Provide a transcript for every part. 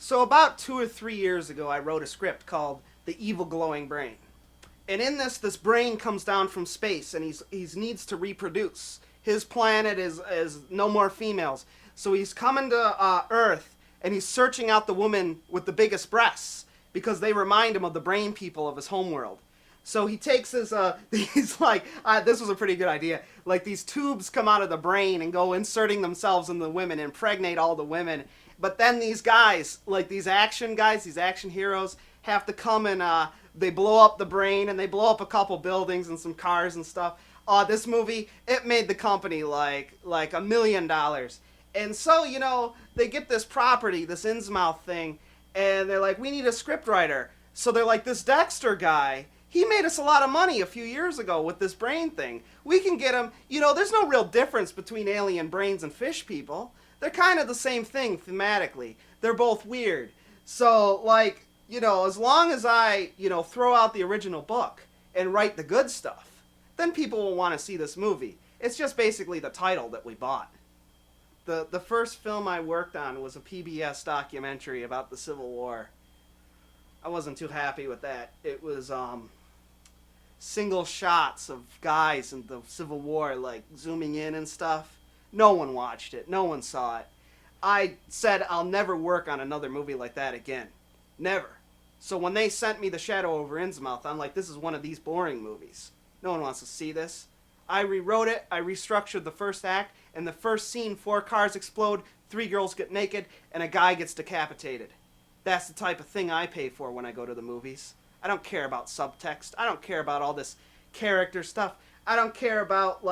So about 2 or 3 years ago, I wrote a script called "The Evil Glowing Brain," and in this brain comes down from space, and he's needs to reproduce. His planet is no more females, so he's coming to Earth, and he's searching out the woman with the biggest breasts because they remind him of the brain people of his homeworld. So he takes his, he's like, this was a pretty good idea. Like these tubes come out of the brain and go inserting themselves in the women, impregnate all the women. But then these guys, like these action guys, these action heroes, have to come and they blow up the brain and they blow up a couple buildings and some cars and stuff. This movie, it made the company like $1 million. And so, they get this property, this Innsmouth thing, and they're like, we need a scriptwriter. So they're like, this Dexter guy, he made us a lot of money a few years ago with this brain thing. We can get him, there's no real difference between alien brains and fish people. They're kind of the same thing thematically. They're both weird. So, as long as I, throw out the original book and write the good stuff, then people will want to see this movie. It's just basically the title that we bought. The first film I worked on was a PBS documentary about the Civil War. I wasn't too happy with that. It was single shots of guys in the Civil War, like zooming in and stuff. No one watched it. No one saw it. I said I'll never work on another movie like that again. Never. So when they sent me The Shadow over Innsmouth, I'm like, this is one of these boring movies. No one wants to see this. I rewrote it, I restructured the first act, and the first scene, 4 cars explode, 3 girls get naked, and a guy gets decapitated. That's the type of thing I pay for when I go to the movies. I don't care about subtext. I don't care about all this character stuff. I don't care about,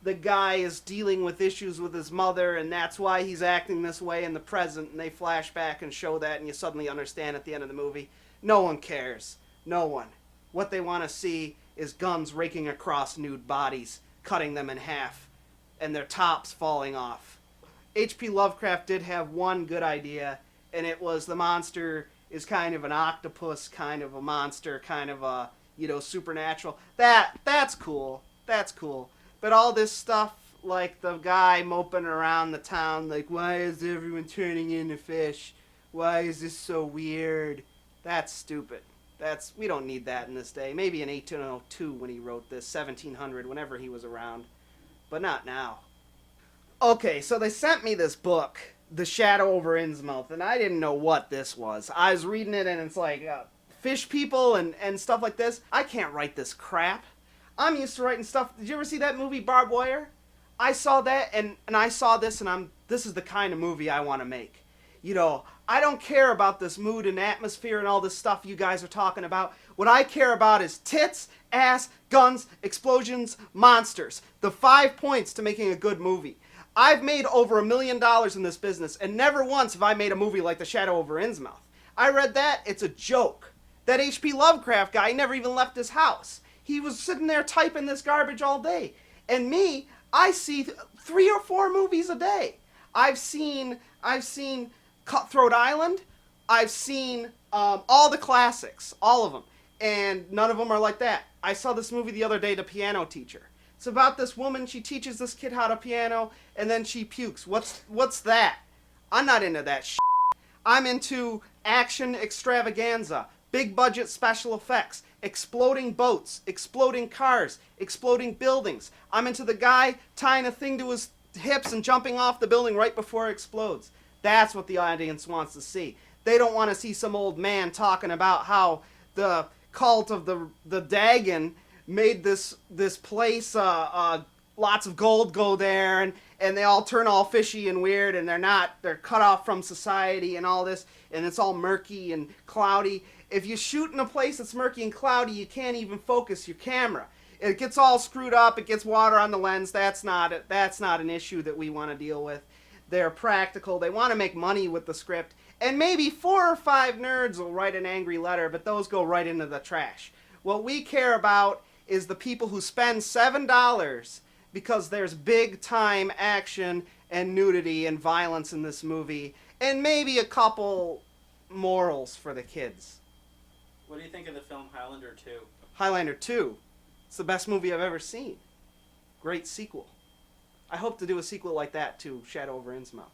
the guy is dealing with issues with his mother, and that's why he's acting this way in the present, and they flash back and show that, and you suddenly understand at the end of the movie. No one cares. No one. What they want to see is guns raking across nude bodies, cutting them in half, and their tops falling off. H.P. Lovecraft did have one good idea, and it was the monster is kind of an octopus, kind of a monster, kind of a, supernatural. That's cool. That's cool. But all this stuff, like the guy moping around the town, like, why is everyone turning into fish? Why is this so weird? That's stupid. We don't need that in this day. Maybe in 1802 when he wrote this, 1700, whenever he was around. But not now. Okay, so they sent me this book, The Shadow over Innsmouth, and I didn't know what this was. I was reading it and it's like, fish people and stuff like this. I can't write this crap. I'm used to writing stuff. Did you ever see that movie, Barbed Wire? I saw that and I saw this and this is the kind of movie I want to make. I don't care about this mood and atmosphere and all this stuff you guys are talking about. What I care about is tits, ass, guns, explosions, monsters. The 5 points to making a good movie. I've made over $1 million in this business, and never once have I made a movie like The Shadow over Innsmouth. I read that, it's a joke. That H.P. Lovecraft guy never even left his house. He was sitting there typing this garbage all day. And me, I see 3 or 4 movies a day. I've seen Cutthroat Island. I've seen all the classics, all of them. And none of them are like that. I saw this movie the other day, The Piano Teacher. It's about this woman, she teaches this kid how to piano, and then she pukes. What's that? I'm not into that shit. I'm into action extravaganza, big budget special effects, exploding boats, exploding cars, exploding buildings. I'm into the guy tying a thing to his hips and jumping off the building right before it explodes. That's what the audience wants to see. They don't want to see some old man talking about how the cult of the Dagon made this place, lots of gold go there, and they all turn all fishy and weird, and they're cut off from society and all this, and it's all murky and cloudy. If you shoot in a place that's murky and cloudy, you can't even focus your camera. It gets all screwed up, it gets water on the lens. That's not an issue that we want to deal with. They're practical, they want to make money with the script, and maybe 4 or 5 nerds will write an angry letter, but those go right into the trash. What we care about is the people who spend $7 because there's big time action and nudity and violence in this movie, and maybe a couple morals for the kids. What do you think of the film Highlander 2? Highlander 2. It's the best movie I've ever seen. Great sequel. I hope to do a sequel like that to Shadow over Innsmouth.